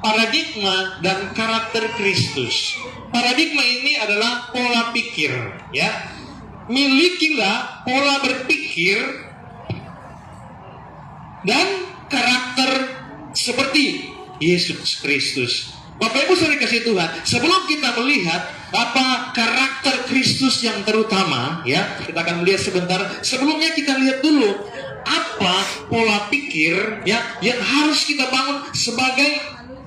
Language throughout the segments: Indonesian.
paradigma dan karakter Kristus. Paradigma ini adalah pola pikir, ya. Milikilah pola berpikir dan karakter seperti Yesus Kristus. Bapak Ibu saudara kasih Tuhan, sebelum kita melihat apa karakter Kristus yang terutama, ya, kita akan melihat sebentar. Sebelumnya kita lihat dulu apa pola pikir, ya, yang harus kita bangun sebagai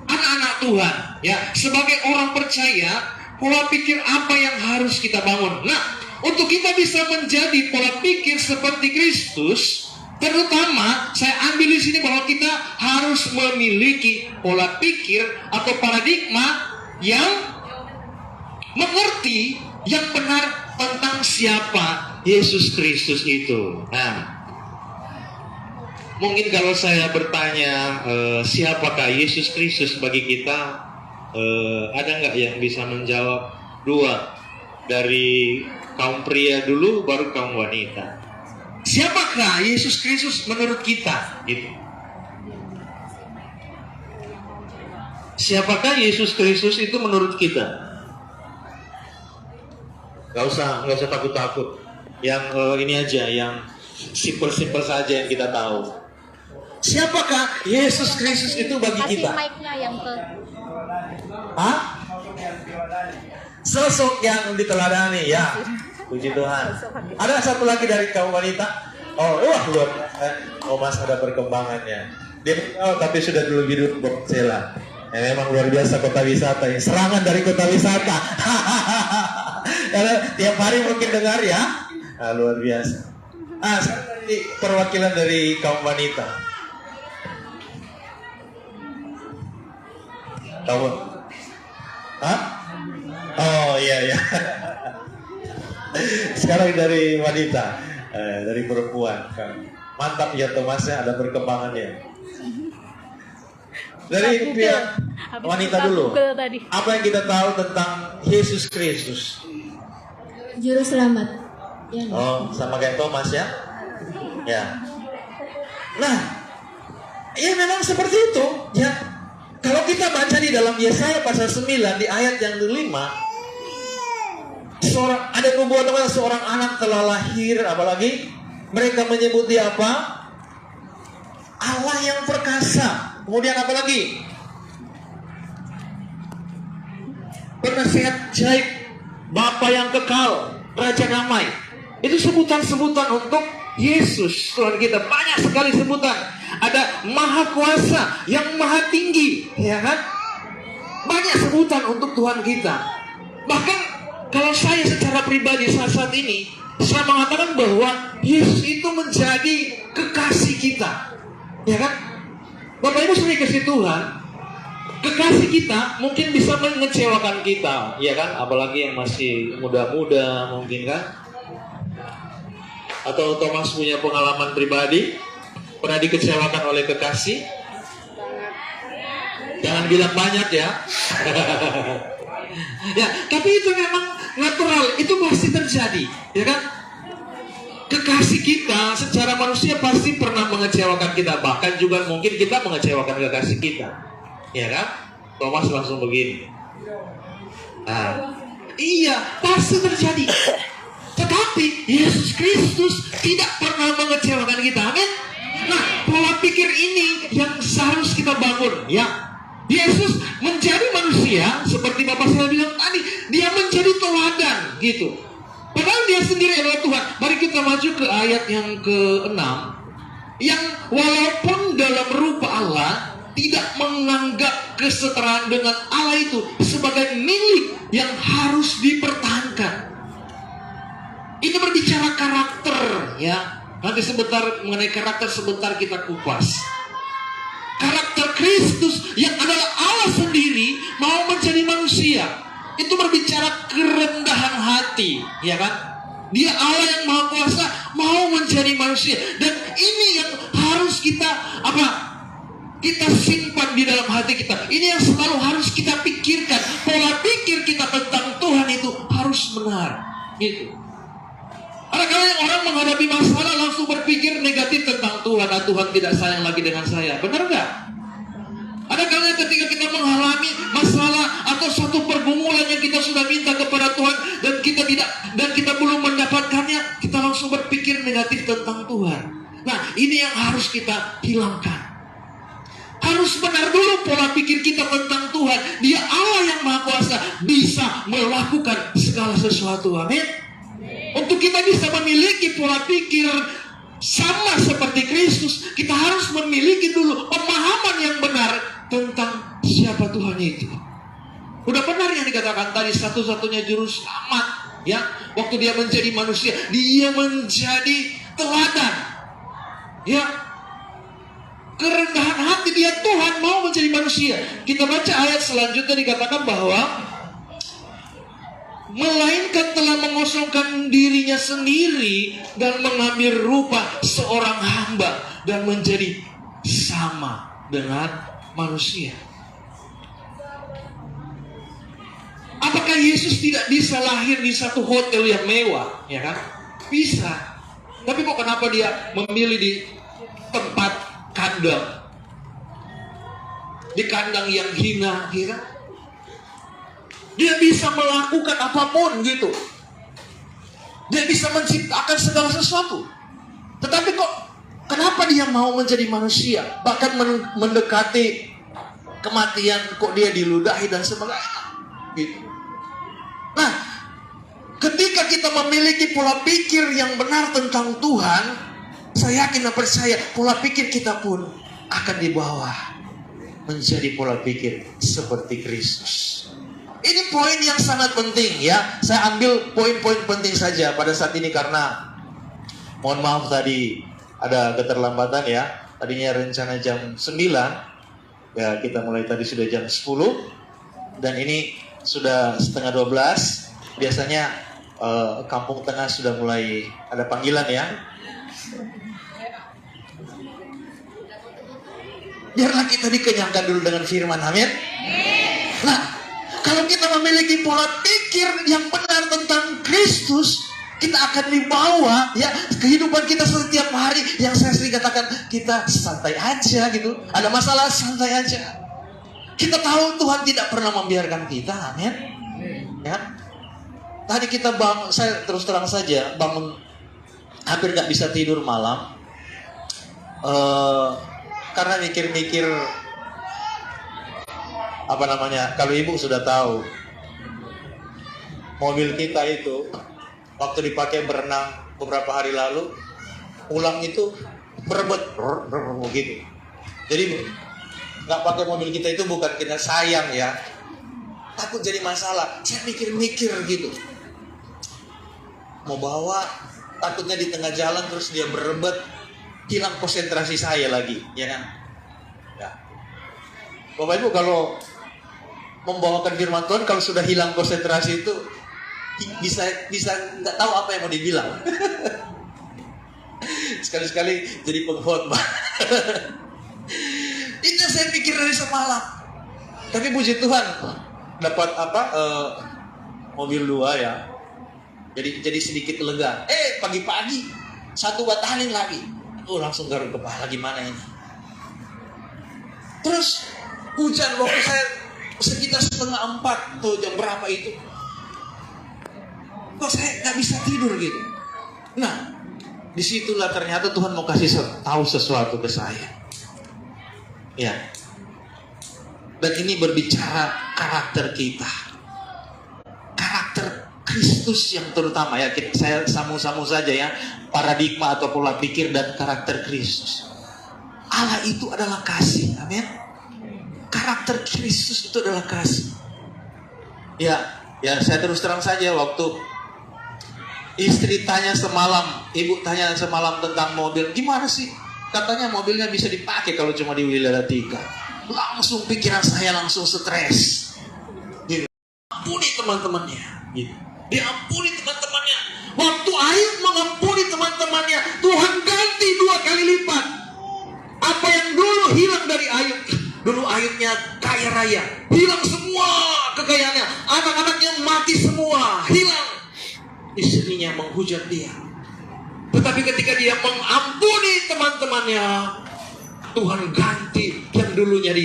anak-anak Tuhan, ya, sebagai orang percaya. Pola pikir apa yang harus kita bangun? Nah, untuk kita bisa menjadi pola pikir seperti Kristus, terutama saya ambil di sini bahwa kita harus memiliki pola pikir atau paradigma yang mengerti yang benar tentang siapa Yesus Kristus itu. Nah, mungkin kalau saya bertanya siapakah Yesus Kristus bagi kita, ada nggak yang bisa menjawab? Dua, dari kaum pria dulu baru kaum wanita. Siapakah Yesus Kristus menurut kita? Gitu. Siapakah Yesus Kristus itu menurut kita? Gak usah takut-takut. Yang ini aja, yang simpel-simpel saja yang kita tahu. Siapakah Yesus Kristus itu bagi kita? Mic-nya yang ke... Hah? Sosok yang diteladani, ya. Puji Tuhan. Ada satu lagi dari kaum wanita. Oh, wah, luar. Mas ada perkembangannya. Dia tapi sudah lebih dulu Boxela. Memang luar biasa kota wisata ini. Serangan dari kota wisata. Karena tiap hari mungkin dengar, ya. Luar biasa. Sekarang perwakilan dari kaum wanita. Kamu? Hah? Oh iya. Sekarang dari wanita, dari perempuan. Mantap ya Thomasnya, ada perkembangannya. Dari pihak wanita dulu. Apa yang kita tahu tentang Yesus Kristus? Juru selamat. Ya, oh, sama kayak Thomas ya? Ya. Nah, ya memang seperti itu. Ya, kalau kita baca di dalam Yesaya pasal 9 di ayat yang ke-5, ada nubuatan seorang anak telah lahir, apalagi mereka menyebut dia apa? Allah yang perkasa. Kemudian apa lagi? Penasihat Jaib, Bapa yang kekal, Raja damai. Itu sebutan-sebutan untuk Yesus Tuhan kita. Banyak sekali sebutan. Ada Maha Kuasa, yang Maha Tinggi, ya kan? Banyak sebutan untuk Tuhan kita. Bahkan kalau saya secara pribadi saat ini, saya mengatakan bahwa Yesus itu menjadi kekasih kita, ya kan? Bapak Ibu sering kasih Tuhan, kekasih kita mungkin bisa mengecewakan kita, ya kan? Apalagi yang masih muda-muda mungkin kan? Atau Thomas punya pengalaman pribadi, pernah dikecewakan oleh kekasih? Jangan bilang banyak ya. Ya, tapi itu memang natural, itu pasti terjadi, ya kan? Kekasih kita secara manusia pasti pernah mengecewakan kita, bahkan juga mungkin kita mengecewakan kekasih kita, ya kan? Thomas langsung begini. Nah, iya, pasti terjadi. Tetapi Yesus Kristus tidak pernah mengecewakan kita, amin? Nah, pola pikir ini yang harus kita bangun, ya. Yesus menjadi manusia seperti Bapak saya bilang tadi, dia menjadi teladan gitu. Padahal dia sendiri adalah Tuhan. Mari kita maju ke ayat yang ke-6, yang walaupun dalam rupa Allah tidak menganggap kesetaraan dengan Allah itu sebagai milik yang harus dipertahankan. Ini berbicara karakter, ya. Nanti sebentar mengenai karakter sebentar kita kupas. Karakter Kristus yang adalah Allah sendiri mau menjadi manusia. Itu berbicara kerendahan hati, ya kan? Dia Allah yang Maha Kuasa mau menjadi manusia, dan ini yang harus kita kita simpan di dalam hati kita. Ini yang selalu harus kita pikirkan. Pola pikir kita tentang Tuhan itu harus benar, gitu. Ada kalanya orang menghadapi masalah langsung berpikir negatif tentang Tuhan. Tuhan tidak sayang lagi dengan saya. Benar nggak? Ada kalanya ketika kita menghadapi kita hilangkan. Harus benar dulu pola pikir kita tentang Tuhan. Dia Allah yang Maha Kuasa, bisa melakukan segala sesuatu. Amin. Untuk kita bisa memiliki pola pikir sama seperti Kristus, kita harus memiliki dulu pemahaman yang benar tentang siapa Tuhan itu. Udah benar yang dikatakan tadi, satu-satunya juru selamat, ya. Waktu dia menjadi manusia, dia menjadi teladan, ya. Kerendahan hati dia, Tuhan mau menjadi manusia. Kita baca ayat selanjutnya, dikatakan bahwa melainkan telah mengosongkan dirinya sendiri dan mengambil rupa seorang hamba dan menjadi sama dengan manusia. Apakah Yesus tidak bisa lahir di satu hotel yang mewah, ya kan? Bisa. Tapi kok kenapa dia memilih di tempat kandang? Di kandang yang hina, ya kan? Dia bisa melakukan apapun gitu. Dia bisa menciptakan segala sesuatu. Tetapi kok kenapa dia mau menjadi manusia? Bahkan mendekati kematian, kok dia diludahi dan sebagainya gitu. Nah, ketika kita memiliki pola pikir yang benar tentang Tuhan, saya yakin dan percaya pola pikir kita pun akan dibawa menjadi pola pikir seperti Kristus. Ini poin yang sangat penting, ya. Saya ambil poin-poin penting saja pada saat ini karena mohon maaf tadi ada keterlambatan, ya. Tadinya rencana jam 9, ya, kita mulai tadi sudah jam 10 dan ini sudah setengah 12. Biasanya Kampung Tengah sudah mulai ada panggilan, ya. Biarlah kita dikenyangkan dulu dengan firman, amin. Nah, kalau kita memiliki pola pikir yang benar tentang Kristus, kita akan dibawa, ya, kehidupan kita setiap hari. Yang saya sering katakan, kita santai aja gitu. Ada masalah, santai aja. Kita tahu Tuhan tidak pernah membiarkan kita, amin. Ya. Tadi kita saya terus terang saja bangun hampir nggak bisa tidur malam, karena mikir-mikir apa namanya, kalau ibu sudah tahu mobil kita itu waktu dipakai berenang beberapa hari lalu, pulang itu berebut gitu. Jadi nggak pakai mobil kita itu bukan kita sayang, ya, takut jadi masalah. Saya mikir-mikir gitu, mau bawa, takutnya di tengah jalan terus dia berebut, hilang konsentrasi saya lagi, ya kan? Ya. Bapak Ibu, kalau membawakan firman Tuhan, kalau sudah hilang konsentrasi itu bisa nggak tahu apa yang mau dibilang. Sekali-sekali jadi pengkhotbah. Itu yang saya pikir dari semalam. Tapi puji Tuhan dapat mobil 2, ya. Jadi sedikit lega. Pagi-pagi satu batalin lagi. Langsung garuk kepala, gimana ini? Terus hujan waktu saya sekitar 3:30 tuh, jam berapa itu? Kok saya nggak bisa tidur gitu? Nah, disitulah ternyata Tuhan mau kasih tahu sesuatu ke saya. Ya. Dan ini berbicara karakter kita, karakter Kristus yang terutama, ya. Saya sambung-sambung saja, ya, paradigma atau pola pikir dan karakter Kristus. Allah itu adalah kasih, amin. Karakter Kristus itu adalah kasih. Ya, saya terus terang saja, waktu istri tanya semalam, ibu tanya semalam tentang mobil, gimana sih? Katanya mobilnya bisa dipakai kalau cuma di wilayah 3. Langsung pikiran saya langsung stres. Diampuni teman-temannya, gitu. Diampuni teman-temannya. Waktu Ayub mengampuni teman-temannya, Tuhan ganti 2 kali lipat. Apa yang dulu hilang dari Ayub, dulu Ayubnya kaya raya, hilang semua kekayaannya, anak-anaknya mati semua, hilang. Istrinya menghujat dia. Tetapi ketika dia mengampuni teman-temannya, Tuhan ganti yang dulunya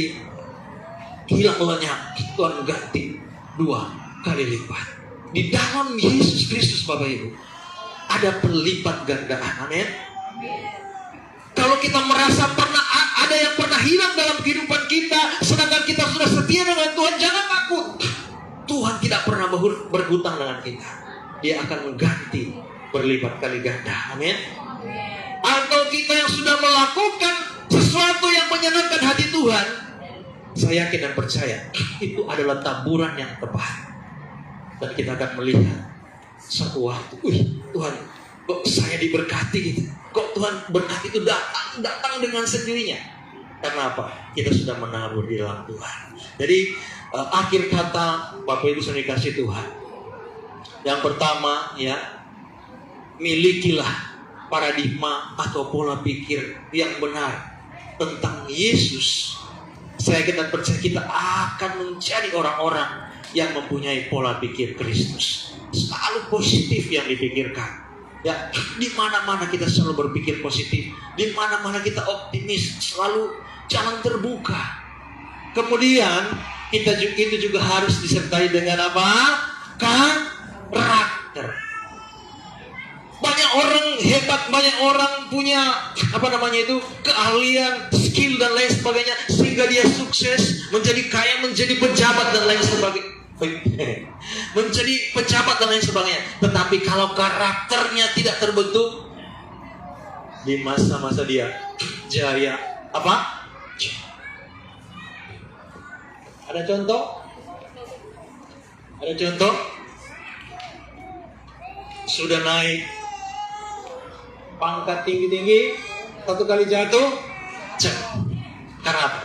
hilang lenyap, Tuhan ganti 2 kali lipat. Di dalam Yesus Kristus, Bapak Ibu, ada pelipat gandaan, amin. Kalau Kalau kita merasa ada yang pernah hilang dalam kehidupan kita, sedangkan kita sudah setia dengan Tuhan, jangan takut. Tuhan tidak pernah berhutang dengan kita. Dia akan mengganti berlipat kali ganda. Amin. Atau kita yang sudah melakukan sesuatu yang menyenangkan hati Tuhan, saya yakin dan percaya itu adalah taburan yang tepat. Dan kita akan melihat suatu waktu, Tuhan, kok saya diberkati gitu. Kok Tuhan berkati itu datang dengan sendirinya. Karena apa? Kita sudah menabur di dalam Tuhan. Jadi akhir kata Bapak Ibu sudah dikasih Tuhan. Yang pertama ya, milikilah paradigma atau pola pikir yang benar tentang Yesus. Saya kita percaya kita akan menjadi orang-orang yang mempunyai pola pikir Kristus. Selalu positif yang dipikirkan. Ya, di mana-mana kita selalu berpikir positif, di mana-mana kita optimis, selalu jalan terbuka. Kemudian itu juga harus disertai dengan apa? Karakter. Banyak orang hebat, banyak orang punya keahlian, skill dan lain sebagainya, sehingga dia sukses, menjadi kaya, menjadi pejabat dan lain sebagainya. Menjadi pejabat dan lain sebagainya. Tetapi kalau karakternya tidak terbentuk di masa-masa dia jaya, apa? Ada contoh? Ada contoh? Sudah naik pangkat tinggi-tinggi, satu kali jatuh, karena apa?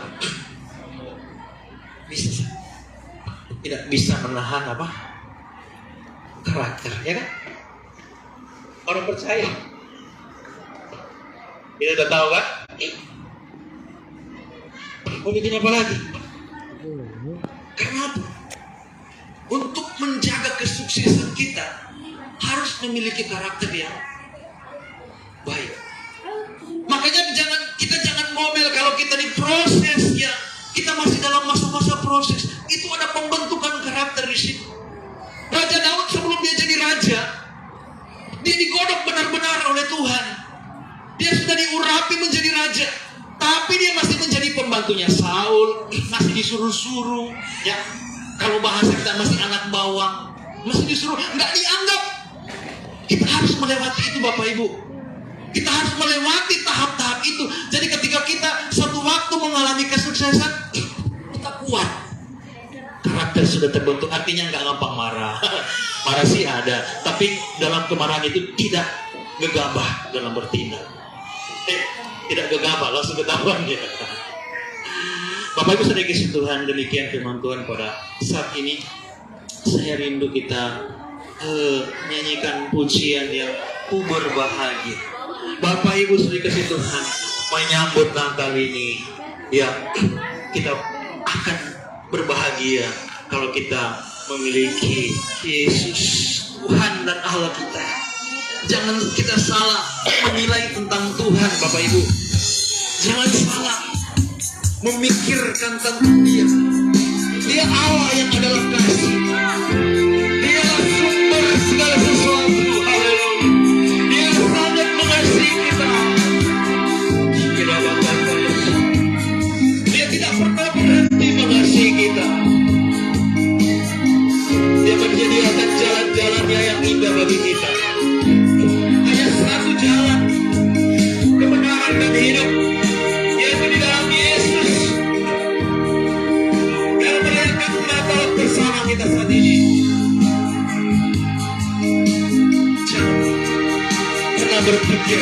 Tidak bisa menahan apa? Karakter, ya kan? Orang percaya. Kita udah tahu kan? Mau bikin apa lagi? Karena apa? Untuk menjaga kesuksesan kita harus memiliki karakter yang baik. Makanya kita jangan ngomel kalau kita di proses ya. Kita masih dalam masa-masa proses. Itu ada pembentukan karakter di situ. Raja Daud sebelum dia jadi raja, dia digodok benar-benar oleh Tuhan. Dia sudah diurapi menjadi raja, tapi dia masih menjadi pembantunya Saul, masih disuruh-suruh. Ya, kalau bahasa kita masih anak bawang, masih disuruh, nggak dianggap. Kita harus melewati itu, Bapak Ibu. Kita harus melewati tahap-tahap itu. Jadi ketika kita suatu waktu mengalami kesuksesan, kita kuat. Karakter sudah terbentuk, artinya nggak gampang marah. Marah sih ada, tapi dalam kemarahan itu tidak gegabah dalam bertindak. Tidak gegabah, langsung ketahuan dia. Bapak Ibu sudah dikasih Tuhan, demikian firman Tuhan pada saat ini. Saya rindu kita nyanyikan pujian yang berbahagia. Bapak Ibu sudah dikasih Tuhan, menyambut Natal ini, ya kita akan berbahagia kalau kita memiliki Yesus, Tuhan dan Allah kita. Jangan kita salah menilai tentang Tuhan, Bapak Ibu. Jangan salah memikirkan tentang Dia. Dia Allah yang adalah kasih. Dia sumber segala sesuatu. Haleluya. Dia sangat mengasihi kita. Dia tidak pernah berhenti mengasihi kita. Dia menyediakan jalan-jalannya yang indah bagi kita. Hanya satu jalan kebenaran dan hidup, yaitu di dalam Yesus. Dalam merayakan Natal bersama kita saat ini, jangan pernah berpikir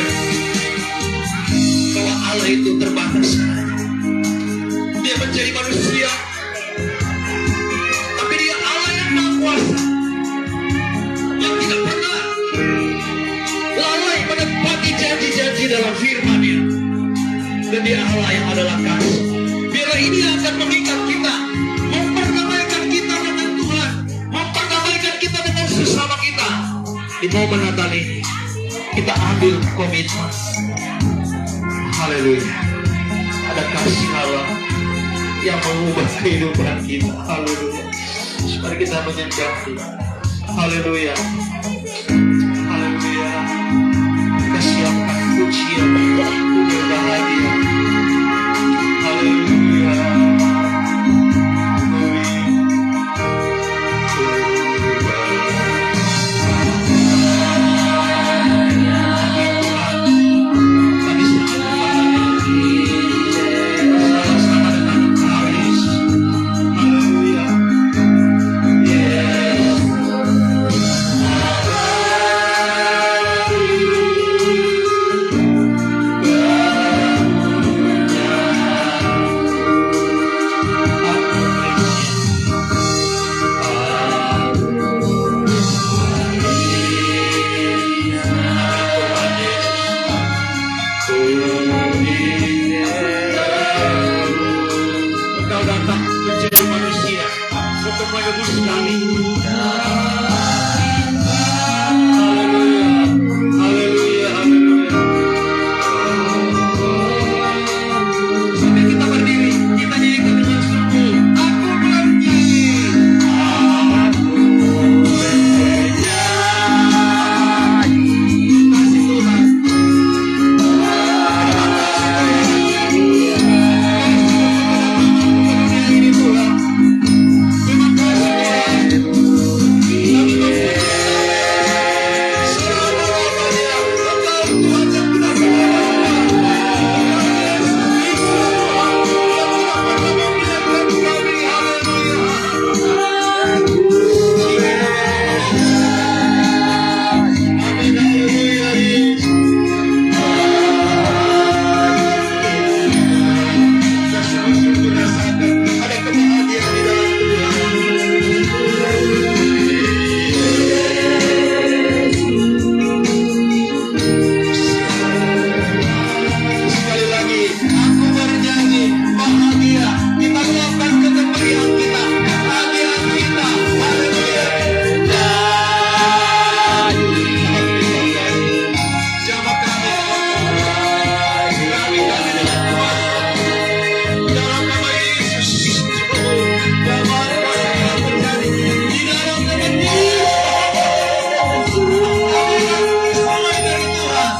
bahwa Allah itu terbatas. Dia menjadi manusia, tapi Dia Allah yang Maha Kuasa, yang tidak pernah lalai menepati janji-janji dalam firman-Nya. Dan Dia Allah yang adalah kasih. Biarlah ini akan mengikat kita, memperdamaikan kita dengan Tuhan, memperdamaikan kita dengan sesama kita. Di momen Natal ini kita ambil komitmen. Haleluya. Ada kasih Allah yang mengubah kehidupan kita. Haleluya. Mari kita menyembah Dia. Haleluya. Haleluya. Kita siapkan pujian berbahagia. bahagia. Haleluya. Tadi sangat berbahagia. Sama-sama dengan Karis. Haleluya. Engkau datang menjadi manusia untuk menebus kami. Haleluya, haleluya, haleluya. Sampai kita berdiri, kita nyanyikan dengan sungguh. Aku bernyanyi, aku bernyanyi. Kasih Tuhan. Ada kebahagiaan di dalam sekali lagi, aku bernyanyi bahagia. Kita luapkan kegembiraan kita, kebahagiaan kita. Haleluya. Jamaah kami, kami dengan Tuhan. Dalam nama Yesus, jamaah kami bernyanyi di dalam nama Yesus. Mulai dari Tuhan.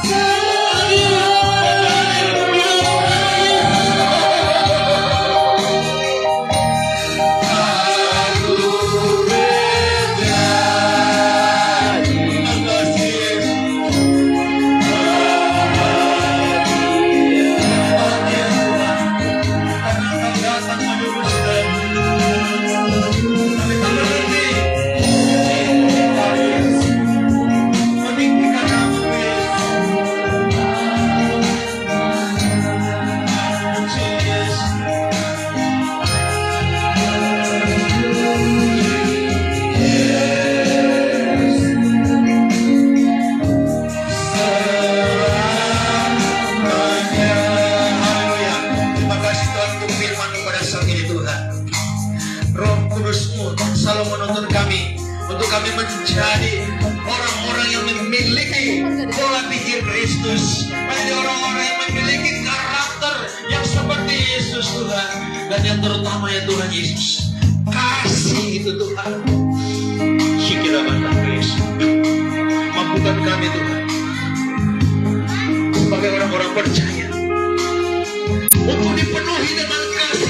Roh Kudus-Mu selalu menuntun kami untuk kami menjadi orang-orang yang memiliki pola pikir Kristus, menjadi orang-orang yang memiliki karakter yang seperti Yesus Tuhan, dan yang terutama ya Tuhan Yesus, kasih itu Tuhan. Syukurlah bantah Kristus, mampukan kami Tuhan sebagai orang-orang percaya untuk dipenuhi dengan kasih